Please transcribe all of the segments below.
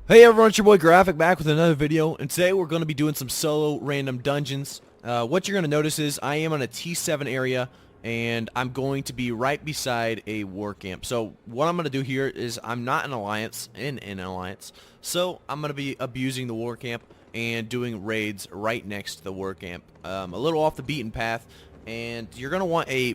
Hey everyone, it's your boy Graphic back with another video, and today we're going to be doing some solo random dungeons. What you're going to notice is I am on a T7 area, and I'm going to be right beside a war camp. So what I'm going to do here is I'm not in an alliance, so I'm going to be abusing the war camp and doing raids right next to the war camp. A little off the beaten path, and you're going to want a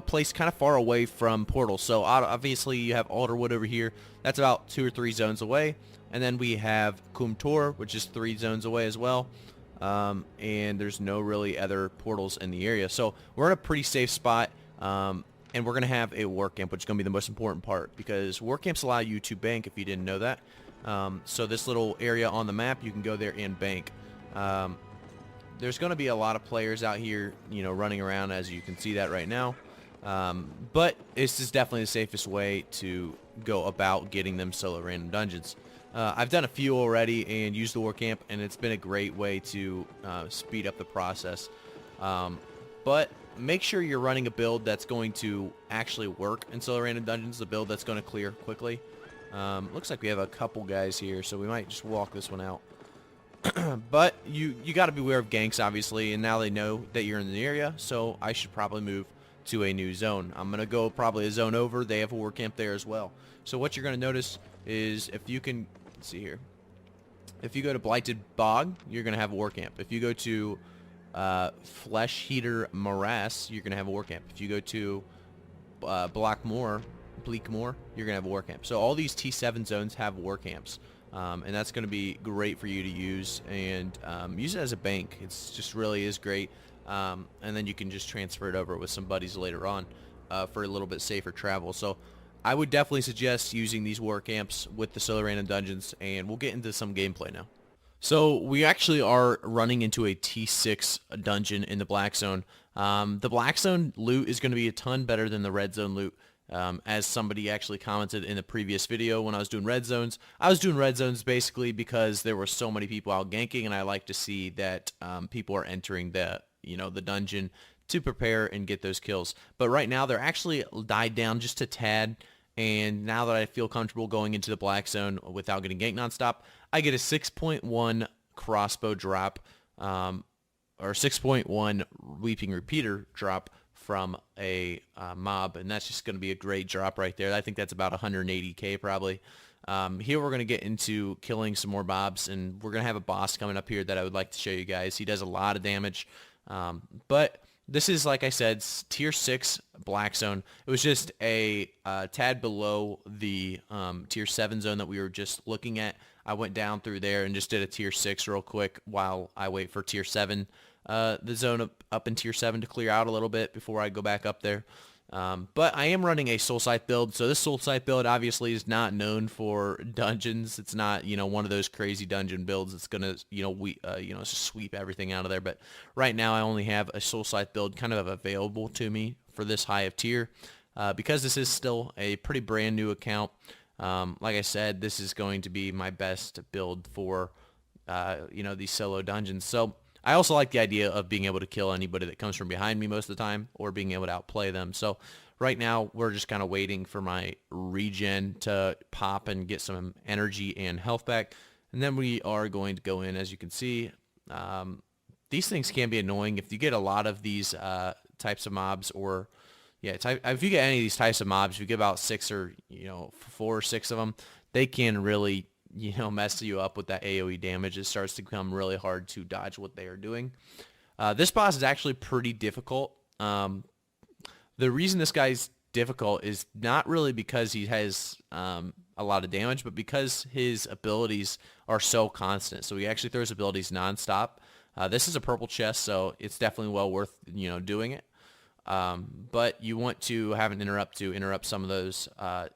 place kind of far away from portals. So obviously you have Alderwood over here. That's about 2 or 3 zones away. And then we have Kumtor, which is 3 zones away as well. And there's no really other portals in the area. So we're in a pretty safe spot. And we're going to have a war camp, which is going to be the most important part. Because war camps allow you to bank, if you didn't know that. So this little area on the map, you can go there and bank. There's going to be a lot of players out here, running around, as you can see that right now. But this is definitely the safest way to go about getting them solo random dungeons. I've done a few already and used the war camp, and it's been a great way to speed up the process. But make sure you're running a build that's going to actually work in solo random dungeons, a build that's going to clear quickly. Looks like we have a couple guys here, so we might just walk this one out. But you got to be aware of ganks, obviously, and now they know that you're in the area, so I should probably move to a new zone. I'm going to go probably a zone over. They have a war camp there as well. So what you're going to notice is if you can... Let's see here. If you go to Blighted Bog, you're going to have a war camp. If you go to Flesh Heater Morass, you're going to have a war camp. If you go to Bleakmoor, you're going to have a war camp. So all these T7 zones have war camps. And that's going to be great for you to use. And use it as a bank. It's just really is great. And then you can just transfer it over with some buddies later on for a little bit safer travel. So I would definitely suggest using these war camps with the solo random dungeons, and we'll get into some gameplay now. So we actually are running into a T6 dungeon in the Black Zone. The Black Zone loot is going to be a ton better than the Red Zone loot. As somebody actually commented in the previous video when I was doing red zones. I was doing red zones basically because there were so many people out ganking, and I like to see that people are entering the dungeon to prepare and get those kills. But right now they're actually died down just a tad. And now that I feel comfortable going into the Black Zone without getting ganked nonstop, I get a 6.1 crossbow drop, or 6.1 Weeping Repeater drop from a mob, and that's just going to be a great drop right there. I think that's about 180k probably. Here we're going to get into killing some more mobs, and we're going to have a boss coming up here that I would like to show you guys. He does a lot of damage, but this is, like I said, tier 6 Black Zone. It was just a tad below the tier 7 zone that we were just looking at. I went down through there and just did a tier 6 real quick while I wait for tier 7, the zone up in tier 7 to clear out a little bit before I go back up there. But I am running a Soul Scythe build, so this Soul Scythe build obviously is not known for dungeons. It's not, one of those crazy dungeon builds that's gonna, sweep everything out of there. But right now I only have a Soul Scythe build kind of available to me for this high of tier, because this is still a pretty brand new account. Like I said, this is going to be my best build for, these solo dungeons. So I also like the idea of being able to kill anybody that comes from behind me most of the time, or being able to outplay them. So right now we're just kind of waiting for my regen to pop and get some energy and health back. And then we are going to go in, as you can see. These things can be annoying if you get a lot of these types of mobs, or if you get any of these types of mobs, if you get about 6 or 4 or 6 of them, they can really mess you up with that AoE damage. It starts to become really hard to dodge what they are doing. This boss is actually pretty difficult. The reason this guy's difficult is not really because he has a lot of damage, but because his abilities are so constant. So he actually throws abilities nonstop. This is a purple chest, so it's definitely well worth doing it. But you want to have an interrupt to interrupt some of those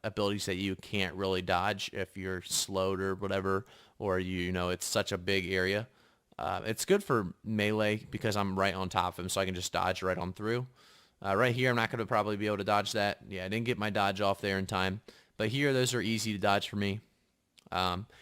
abilities that you can't really dodge if you're slowed or whatever, or it's such a big area. It's good for melee because I'm right on top of him, so I can just dodge right on through. Right here, I'm not going to probably be able to dodge that. Yeah, I didn't get my dodge off there in time. But here, those are easy to dodge for me.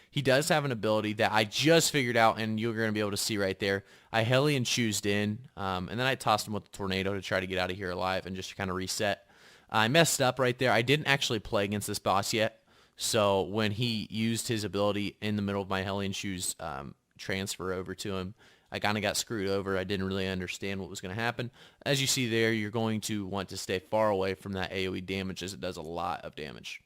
He does have an ability that I just figured out, and you're going to be able to see right there. I Hellion choosed in, and then I tossed him with the tornado to try to get out of here alive and just kind of reset. I messed up right there. I didn't actually play against this boss yet, So when he used his ability in the middle of my Hellion Shoes transfer over to him, I kind of got screwed over. I didn't really understand what was going to happen. As you see there, you're going to want to stay far away from that AoE damage, as it does a lot of damage.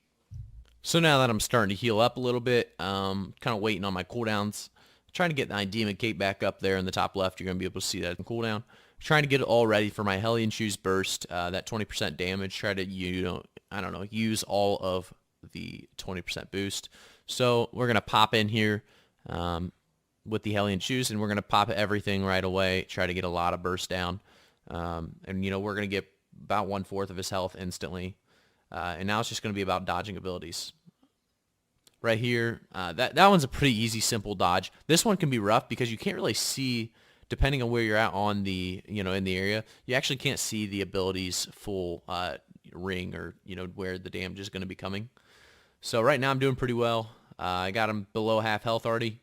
So now that I'm starting to heal up a little bit, kind of waiting on my cooldowns, trying to get my Demon Cape back up there in the top left. You're going to be able to see that in cooldown. Trying to get it all ready for my Hellion Shoes burst, that 20% damage. Try to, use all of the 20% boost. So we're going to pop in here with the Hellion Shoes, and we're going to pop everything right away. Try to get a lot of burst down. And, we're going to get about 1/4 of his health instantly. And now it's just going to be about dodging abilities. Right here, that one's a pretty easy, simple dodge. This one can be rough because you can't really see, depending on where you're at on the, in the area, you actually can't see the abilities full ring or, where the damage is going to be coming. So right now I'm doing pretty well. I got him below half health already.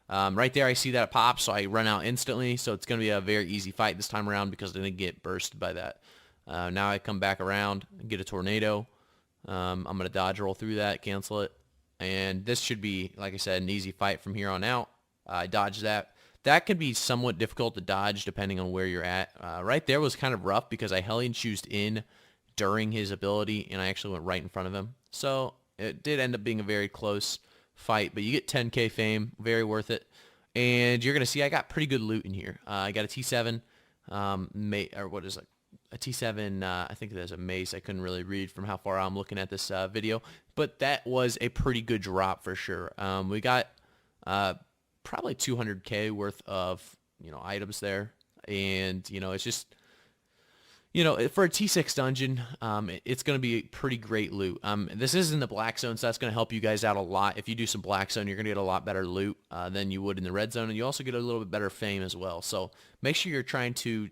Right there I see that it pops, so I run out instantly. So it's going to be a very easy fight this time around because I didn't get bursted by that. Now I come back around and get a tornado. I'm going to dodge roll through that, cancel it. And this should be, like I said, an easy fight from here on out. I dodged that. That can be somewhat difficult to dodge depending on where you're at. Right there was kind of rough because I Hellion Shoesed in during his ability, and I actually went right in front of him. So it did end up being a very close fight, but you get 10k fame, very worth it. And you're going to see I got pretty good loot in here. I got a T7, or what is it? A T7, I think there's a mace. I couldn't really read from how far I'm looking at this video, but that was a pretty good drop for sure. We got probably 200k worth of items there, and it's just for a T6 dungeon, it's going to be pretty great loot. This is in the black zone, so that's going to help you guys out a lot. If you do some black zone, you're going to get a lot better loot than you would in the red zone, and you also get a little bit better fame as well. So make sure you're trying to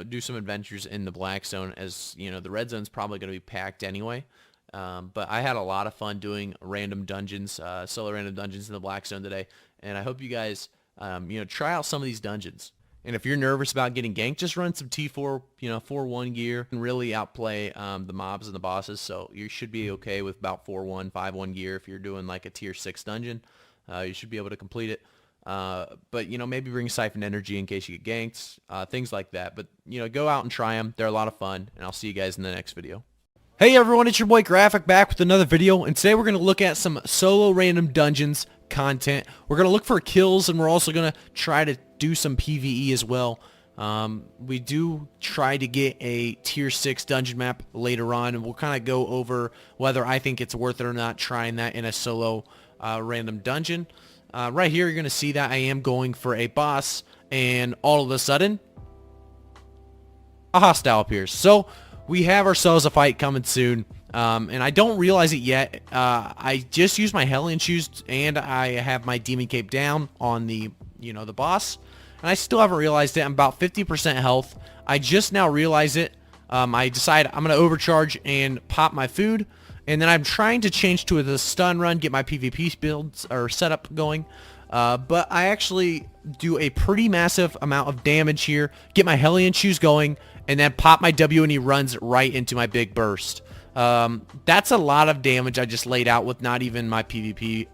do some adventures in the black zone, as the red zone's probably going to be packed anyway. But I had a lot of fun doing random dungeons, solo random dungeons in the black zone today, and I hope you guys try out some of these dungeons. And if you're nervous about getting ganked, just run some T4, 4-1 gear and really outplay the mobs and the bosses. So you should be okay with about 4-1, 5-1 gear if you're doing like a tier 6 dungeon. You should be able to complete it. But maybe bring Siphon Energy in case you get ganked, things like that. But go out and try them. They're a lot of fun, and I'll see you guys in the next video. Hey everyone, it's your boy Graphic back with another video, and today we're going to look at some solo random dungeons content. We're going to look for kills, and we're also going to try to do some PvE as well. We do try to get a tier 6 dungeon map later on, and we'll kind of go over whether I think it's worth it or not trying that in a solo random dungeon. Right here you're going to see that I am going for a boss, and all of a sudden a hostile appears. So we have ourselves a fight coming soon, and I don't realize it yet. I just used my Hellion Shoes, and I have my Demon Cape down on the the boss, and I still haven't realized it. I'm about 50% health. I just now realize it. I decide I'm going to overcharge and pop my food, and then I'm trying to change to the stun run, get my PvP builds or setup going. But I actually do a pretty massive amount of damage here, get my Hellion Shoes going, and then pop my W, and he runs right into my big burst. That's a lot of damage I just laid out with not even my PvP,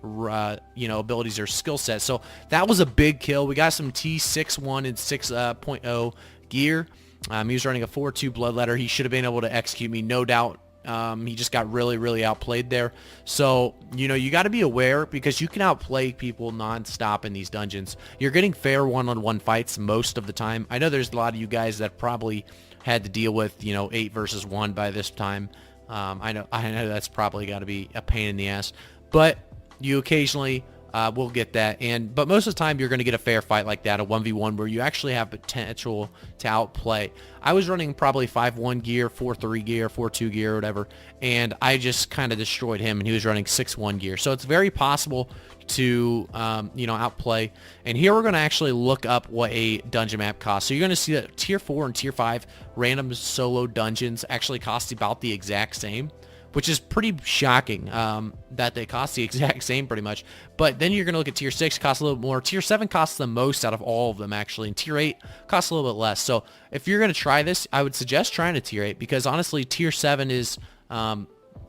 abilities or skill set. So that was a big kill. We got some T6-1 and 6.0 gear. He was running a 4-2 Bloodletter. He should have been able to execute me, no doubt. He just got really outplayed there. So, you got to be aware, because you can outplay people non-stop in these dungeons. You're getting fair one-on-one fights most of the time. I know there's a lot of you guys that probably had to deal with, 8 versus 1 by this time. I know that's probably got to be a pain in the ass, but you occasionally will get that. But most of the time you're going to get a fair fight like that, a 1v1 where you actually have potential to outplay. I was running probably 5-1 gear, 4-3 gear, 4-2 gear, or whatever, and I just kind of destroyed him, and he was running 6-1 gear. So it's very possible to outplay. And here we're going to actually look up what a dungeon map costs. So you're going to see that tier 4 and tier 5 random solo dungeons actually cost about the exact same, which is pretty shocking, that they cost the exact same pretty much. But then you're going to look at tier 6, costs a little bit more. Tier 7 costs the most out of all of them, actually. And tier 8 costs a little bit less. So if you're going to try this, I would suggest trying a tier 8, because honestly, tier 7 is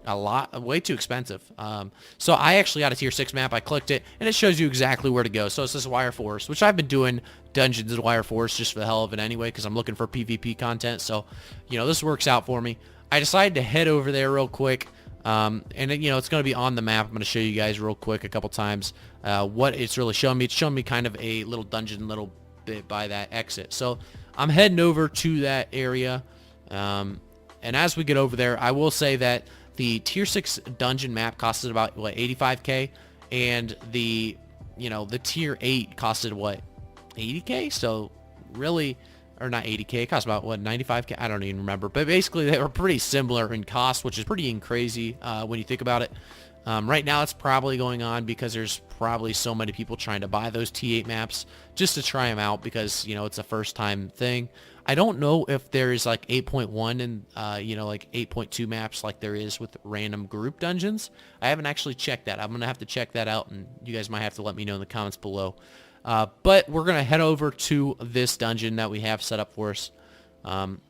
way too expensive. So I actually got a tier 6 map. I clicked it, and it shows you exactly where to go. So it's this Wire Forest, which I've been doing dungeons in Wire Forest just for the hell of it anyway, because I'm looking for PvP content. So, this works out for me. I decided to head over there real quick. And it's going to be on the map. I'm going to show you guys real quick a couple times what it's really showing me. It's showing me kind of a little dungeon, little bit by that exit. So I'm heading over to that area. And as we get over there, I will say that the tier 6 dungeon map costed about, what, 85k, and the tier 8 costed, what, 80k? So really, or not 80k, it cost about, what, 95k? I don't even remember. But basically, they were pretty similar in cost, which is pretty crazy when you think about it. Right now, it's probably going on because there's probably so many people trying to buy those T8 maps just to try them out because, it's a first-time thing. I don't know if there's like 8.1 and, like 8.2 maps like there is with random group dungeons. I haven't actually checked that. I'm going to have to check that out, and you guys might have to let me know in the comments below. But we're going to head over to this dungeon that we have set up for us. And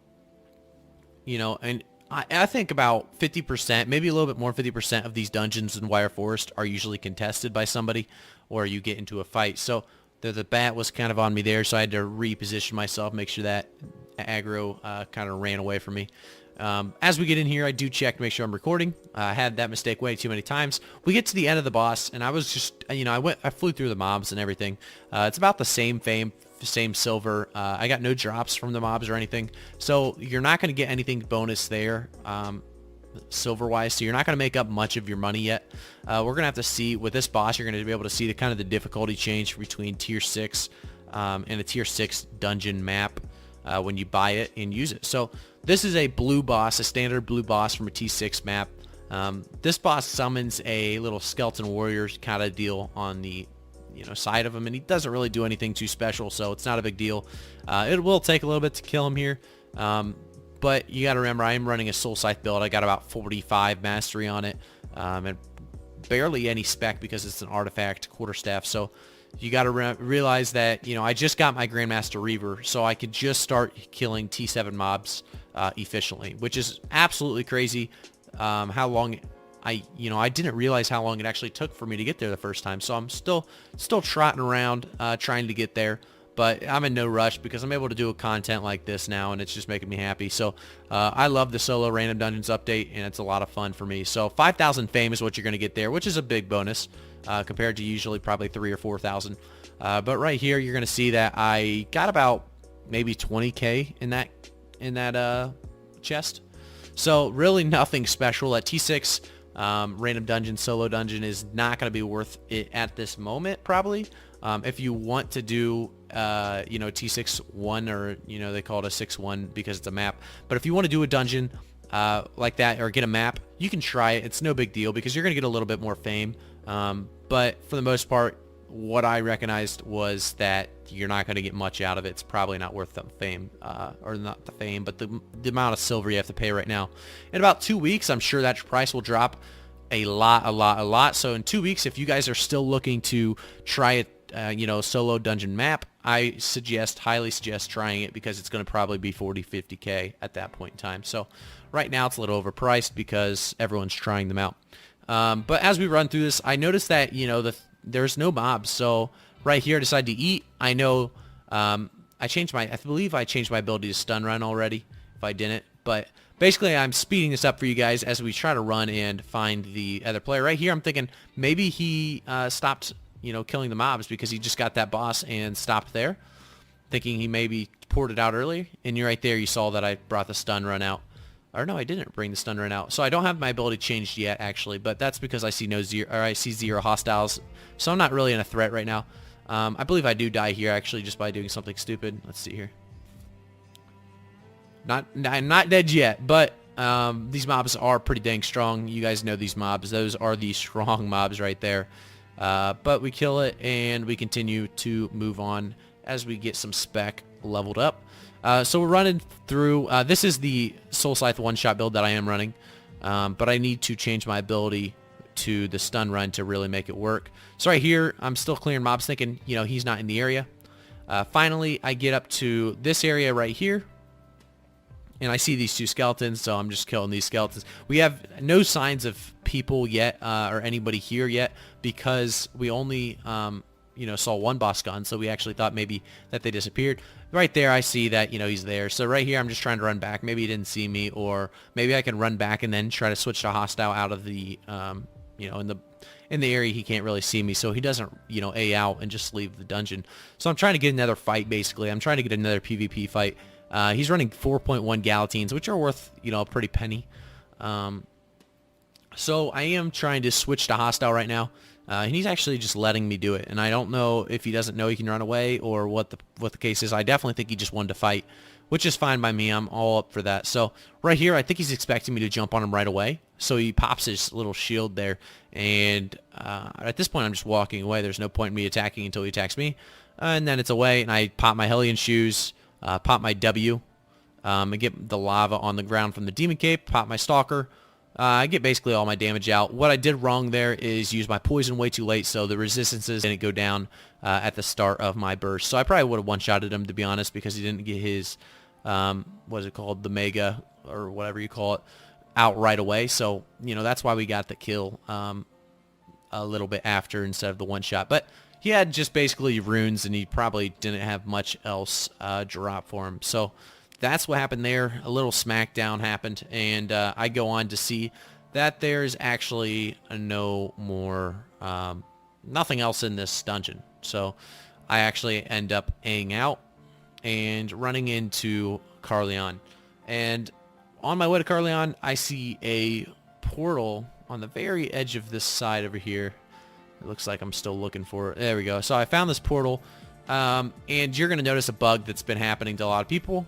I think about 50%, maybe a little bit more, 50% of these dungeons in Wire Forest are usually contested by somebody, or you get into a fight. So the bat was kind of on me there, so I had to reposition myself, make sure that aggro kind of ran away from me. As we get in here, I do check to make sure I'm recording. I had that mistake way too many times. We get to the end of the boss, and I was just, I flew through the mobs and everything. It's about the same fame, same silver. I got no drops from the mobs or anything, so you're not going to get anything bonus there, silver-wise. So you're not going to make up much of your money yet. We're going to have to see with this boss. You're going to be able to see the kind of the difficulty change between tier 6 and a tier 6 dungeon map when you buy it and use it. So this is a blue boss, a standard blue boss from a T6 map. This boss summons a little skeleton warrior kind of deal on the side of him, and he doesn't really do anything too special, so it's not a big deal. It will take a little bit to kill him here, but you got to remember I am running a soul scythe build. I got about 45 mastery on it, and barely any spec because it's an artifact quarterstaff. So you got to realize that I just got my Grandmaster Reaver, so I could just start killing T7 mobs efficiently, which is absolutely crazy. How long I didn't realize how long it actually took for me to get there the first time. So I'm still trotting around trying to get there, but I'm in no rush because I'm able to do a content like this now, and it's just making me happy. So I love the solo random dungeons update, and it's a lot of fun for me. So 5,000 fame is what you're going to get there, which is a big bonus compared to usually probably 3,000 or 4,000. But right here, you're going to see that I got about maybe 20k in that chest. So really nothing special. At T6 random dungeon, solo dungeon is not going to be worth it at this moment, probably. If you want to do, T6 1, or, they call it a 6-1 because it's a map. But if you want to do a dungeon like that, or get a map, you can try it. It's no big deal because you're going to get a little bit more fame. But for the most part, what I recognized was that you're not going to get much out of it. It's probably not worth the fame, or not the fame, but the amount of silver you have to pay right now. In about 2 weeks, I'm sure that price will drop a lot. So in 2 weeks, if you guys are still looking to try it, solo dungeon map, I highly suggest trying it because it's going to probably be 40, 50k at that point in time. So right now it's a little overpriced because everyone's trying them out. But as we run through this, I noticed that, there's no mobs. So right here, I decided to eat. I know I believe I changed my ability to stun run already, if I didn't. But basically, I'm speeding this up for you guys as we try to run and find the other player. Right here, I'm thinking maybe he stopped, killing the mobs because he just got that boss and stopped there, thinking he maybe poured it out earlier. And you're right there, you saw that I brought the stun run out. Or no, I didn't bring the stun run out. So I don't have my ability changed yet, actually, but that's because I see zero hostiles. So I'm not really in a threat right now. I believe I do die here, actually, just by doing something stupid. Let's see here. I'm not dead yet, but these mobs are pretty dang strong. You guys know these mobs. Those are the strong mobs right there. But we kill it, and we continue to move on as we get some spec leveled up. So we're running through, this is the Soul Scythe one-shot build that I am running, but I need to change my ability to the stun run to really make it work. So right here, I'm still clearing mobs thinking, he's not in the area. Finally, I get up to this area right here, And I see these 2 skeletons, so I'm just killing these skeletons. We have no signs of people yet, or anybody here yet, because we only, you know, saw 1 boss gun, so we actually thought maybe that they disappeared. Right there, I see that, you know, he's there. So right here, I'm just trying to run back. Maybe he didn't see me, or maybe I can run back and then try to switch to hostile out of the, you know, in the area he can't really see me, so he doesn't, you know, A out and just leave the dungeon. So I'm trying to get another fight, basically. I'm trying to get another PvP fight. He's running 4.1 Galatines, which are worth, you know, a pretty penny. So I am trying to switch to hostile right now, and he's actually just letting me do it. And I don't know if he doesn't know he can run away or what the case is. I definitely think he just wanted to fight, which is fine by me. I'm all up for that. So right here, I think he's expecting me to jump on him right away. So he pops his little shield there, and at this point, I'm just walking away. There's no point in me attacking until he attacks me, and then it's away. And I pop my Hellion shoes. Pop my W, I get the lava on the ground from the Demon Cape, pop my Stalker, I get basically all my damage out. What I did wrong there is use my poison way too late, so the resistances didn't go down at the start of my burst. So I probably would have one-shotted him, to be honest, because he didn't get his, what is it called, the Mega, or whatever you call it, out right away. So, you know, that's why we got the kill a little bit after instead of the one-shot. But he had just basically runes, and he probably didn't have much else drop for him. So that's what happened there. A little smackdown happened, and I go on to see that there's actually no more, nothing else in this dungeon. So I actually end up Aing out and running into Carleon. And on my way to Carleon, I see a portal on the very edge of this side over here. It looks like I'm still looking for it. There we go. So I found this portal, and you're going to notice a bug that's been happening to a lot of people.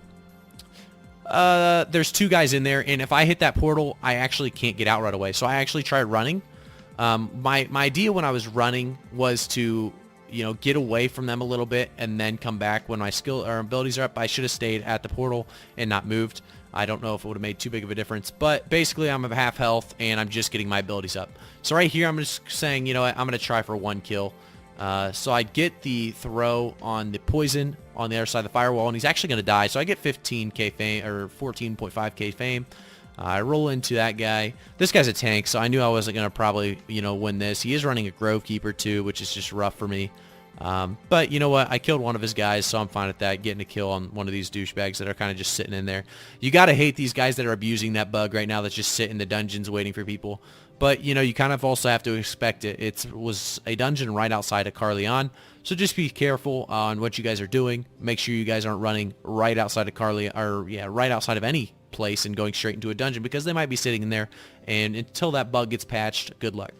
There's 2 guys in there, and if I hit that portal, I actually can't get out right away. So I actually tried running. My idea when I was running was to, you know, get away from them a little bit and then come back when my skill or abilities are up. I should have stayed at the portal and not moved. I don't know if it would have made too big of a difference, but basically I'm at half health and I'm just getting my abilities up. So right here I'm just saying, you know what, I'm going to try for 1 kill. So I get the throw on the poison on the other side of the firewall, and he's actually going to die. So I get 15k fame, or 14.5k fame. I roll into that guy. This guy's a tank, so I knew I wasn't going to probably, you know, win this. He is running a Grove Keeper too, which is just rough for me. But you know what? I killed one of his guys, so I'm fine with that. Getting a kill on one of these douchebags that are kind of just sitting in there. You gotta hate these guys that are abusing that bug right now that just sit in the dungeons waiting for people. But, you know, you kind of also have to expect it. It was a dungeon right outside of Carleon, so just be careful on what you guys are doing. Make sure you guys aren't running right outside of Carleon, or yeah, right outside of any place and going straight into a dungeon, because they might be sitting in there, and until that bug gets patched, good luck.